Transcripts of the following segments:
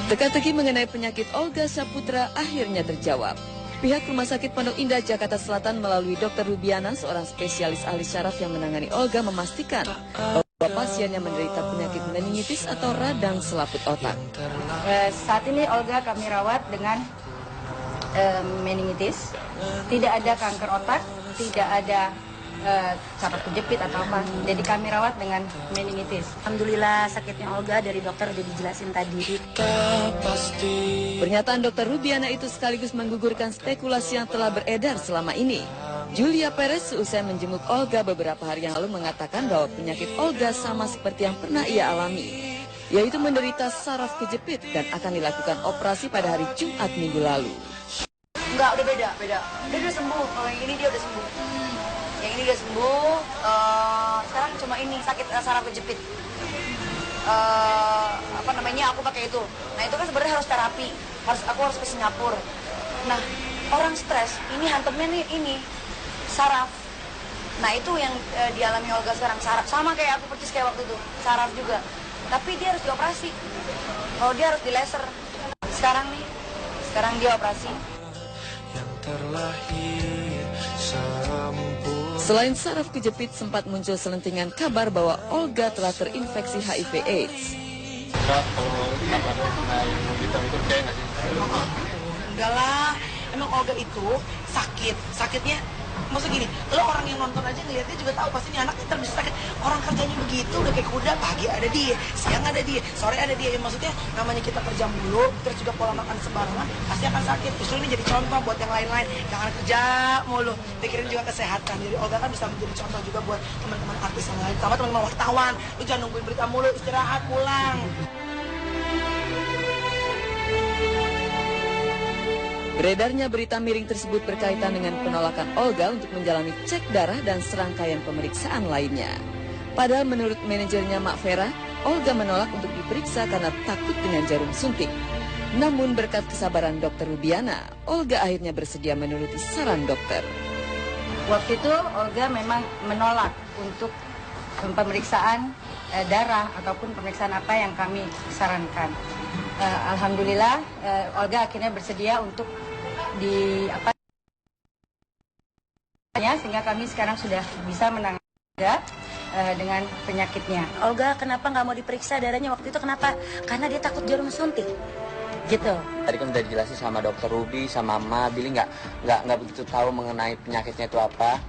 Teka-teki mengenai penyakit Olga Saputra akhirnya terjawab. Pihak Rumah Sakit Pondok Indah Jakarta Selatan melalui Dr. Rubiana, seorang spesialis ahli syaraf yang menangani Olga, memastikan bahwa pasiennya menderita penyakit meningitis atau radang selaput otak. Saat ini Olga kami rawat dengan meningitis, tidak ada kanker otak, tidak ada saraf kejepit atau apa. Jadi kami rawat dengan meningitis. Alhamdulillah sakitnya Olga dari dokter udah dijelasin tadi. Pernyataan Dr. Rubiana itu sekaligus menggugurkan spekulasi yang telah beredar selama ini. Julia Perez seusai menjenguk Olga beberapa hari yang lalu mengatakan bahwa penyakit Olga sama seperti yang pernah ia alami, yaitu menderita saraf kejepit dan akan dilakukan operasi pada hari Jumat minggu lalu. Enggak, udah beda. Dia udah sembuh. Kalau yang ini dia udah sembuh. Yang ini udah sembuh. Sekarang cuma ini sakit saraf kejepit. Aku pakai itu. Nah itu kan sebenarnya harus terapi. Aku harus ke Singapura. Nah orang stres, ini hantamnya nih ini saraf. Nah itu yang dialami Olga sekarang, saraf. Sama kayak aku persis kayak waktu itu, saraf juga. Tapi dia harus dioperasi. Kalau dia harus di laser. Sekarang dia operasi. Selain saraf kejepit, sempat muncul selentingan kabar bahwa Olga telah terinfeksi HIV/AIDS. Enggak lah, emang Olga itu sakitnya. Maksudnya gini, lo orang yang nonton aja ngeliatnya juga tahu pasti ini anak ntar bisa sakit. Orang kerjanya begitu, udah kayak kuda, pagi ada dia, siang ada dia, sore ada dia. Maksudnya namanya kita kerja mulu, terus juga pola makan sembarangan, pasti akan sakit. Justru ini jadi contoh buat yang lain-lain, jangan kerja mulu, pikirin juga kesehatan. Jadi Olga kan bisa menjadi contoh juga buat teman-teman artis yang lain, sama teman-teman wartawan. Lu jangan nungguin berita mulu, istirahat, pulang. Beredarnya berita miring tersebut berkaitan dengan penolakan Olga untuk menjalani cek darah dan serangkaian pemeriksaan lainnya. Padahal menurut manajernya Mak Vera, Olga menolak untuk diperiksa karena takut dengan jarum suntik. Namun berkat kesabaran Dr. Rubiana, Olga akhirnya bersedia menuruti saran dokter. Waktu itu Olga memang menolak untuk pemeriksaan darah ataupun pemeriksaan apa yang kami sarankan. Alhamdulillah Olga akhirnya bersedia untuk sehingga kami sekarang sudah bisa menangani Olga dengan penyakitnya. Olga kenapa nggak mau diperiksa darahnya waktu itu, kenapa? Karena dia takut jarum suntik. Gitu. Tadi kan udah dijelasin sama Dokter Ruby, sama Mama, Billy nggak begitu tahu mengenai penyakitnya itu apa.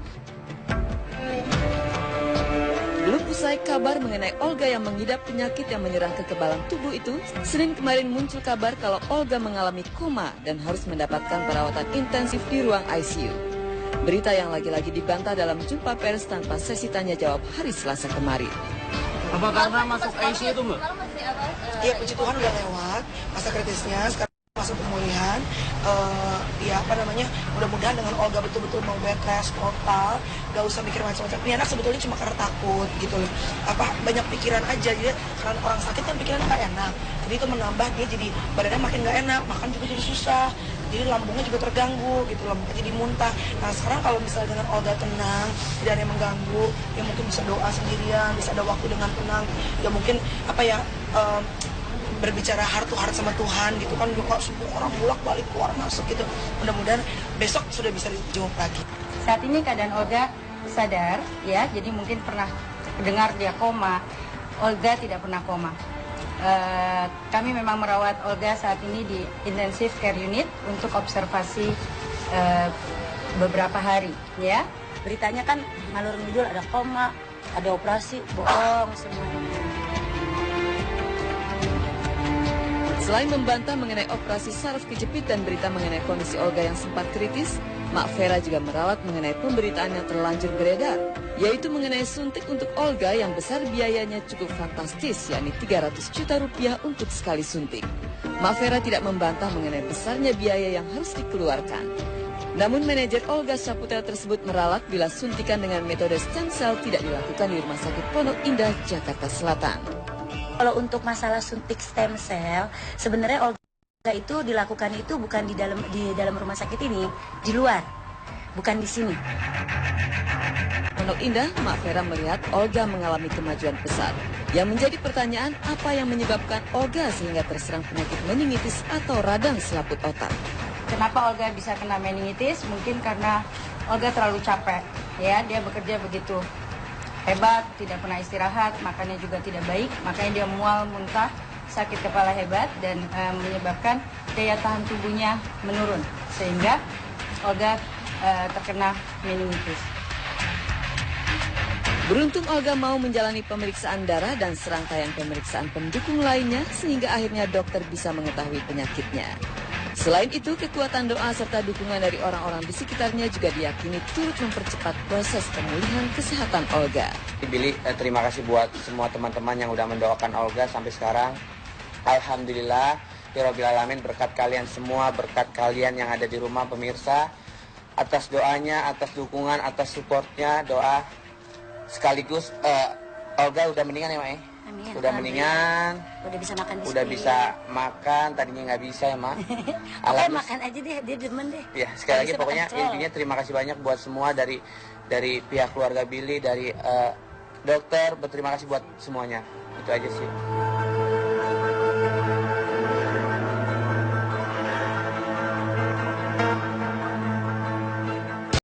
Belum usai kabar mengenai Olga yang mengidap penyakit yang menyerang kekebalan tubuh itu, Senin kemarin muncul kabar kalau Olga mengalami koma dan harus mendapatkan perawatan intensif di ruang ICU. Berita yang lagi-lagi dibantah dalam jumpa pers tanpa sesi tanya jawab hari Selasa kemarin. Apa karena masuk ICU itu, Mbak? Iya, puji Tuhan udah lewat masa kritisnya, sekarang masuk pemulihan. Mudah-mudahan dengan Olga betul-betul mau bed rest total, gak usah mikir macam-macam. Ini anak sebetulnya cuma karena takut gitu loh. Banyak pikiran aja, jadi karena orang sakit kan pikirannya gak enak. Jadi itu menambah dia jadi badannya makin gak enak, makan juga jadi susah. Jadi lambungnya juga terganggu gitu loh, jadi muntah. Nah sekarang kalau misalnya dengan Olga tenang, tidak ada yang mengganggu, ya mungkin bisa doa sendirian, bisa ada waktu dengan tenang. Ya mungkin berbicara heart to heart sama Tuhan gitu kan, kok semua orang bolak-balik keluar masuk gitu. Mudah-mudahan besok sudah bisa dijenguk lagi. Saat ini keadaan Olga sadar ya, jadi mungkin pernah dengar dia koma. Olga tidak pernah koma. Kami memang merawat Olga saat ini di intensive care unit untuk observasi beberapa hari ya. Beritanya kan ngalur ngidul, ada koma, ada operasi, bohong semuanya. Selain membantah mengenai operasi saraf kejepit dan berita mengenai kondisi Olga yang sempat kritis, Mak Vera juga merawat mengenai pemberitaan yang terlanjur beredar, yaitu mengenai suntik untuk Olga yang besar biayanya cukup fantastis, yakni 300 juta rupiah untuk sekali suntik. Mak Vera tidak membantah mengenai besarnya biaya yang harus dikeluarkan. Namun manajer Olga Saputra tersebut meralat bila suntikan dengan metode stem cell tidak dilakukan di Rumah Sakit Pondok Indah, Jakarta Selatan. Kalau untuk masalah suntik stem cell, sebenarnya Olga itu dilakukan itu bukan di dalam rumah sakit ini, di luar. bukan di sini. Pondok Indah, Mak Vera melihat Olga mengalami kemajuan pesat. Yang menjadi pertanyaan, apa yang menyebabkan Olga sehingga terserang penyakit meningitis atau radang selaput otak? Kenapa Olga bisa kena meningitis? Mungkin karena Olga terlalu capek. Ya, dia bekerja begitu hebat, tidak pernah istirahat, makannya juga tidak baik, makanya dia mual, muntah, sakit kepala hebat dan menyebabkan daya tahan tubuhnya menurun sehingga Olga terkena meningitis. Beruntung Olga mau menjalani pemeriksaan darah dan serangkaian pemeriksaan pendukung lainnya sehingga akhirnya dokter bisa mengetahui penyakitnya. Selain itu, kekuatan doa serta dukungan dari orang-orang di sekitarnya juga diyakini turut mempercepat proses pemulihan kesehatan Olga. Billy, terima kasih buat semua teman-teman yang udah mendoakan Olga sampai sekarang. Alhamdulillah, Rabbil Alamin, berkat kalian semua, berkat kalian yang ada di rumah pemirsa, atas doanya, atas dukungan, atas supportnya, doa. Sekaligus Olga udah mendingan ya, Mak? Amin. Udah mendingan. Udah bisa makan di Udah sini. bisa makan, tadinya nggak bisa ya, Mak. Pokoknya makan aja deh, dia demen deh. Ya, sekali lagi Bisa pokoknya makan col. intinya terima kasih banyak buat semua dari pihak keluarga Billy, dari dokter, berterima kasih buat semuanya. Itu aja sih.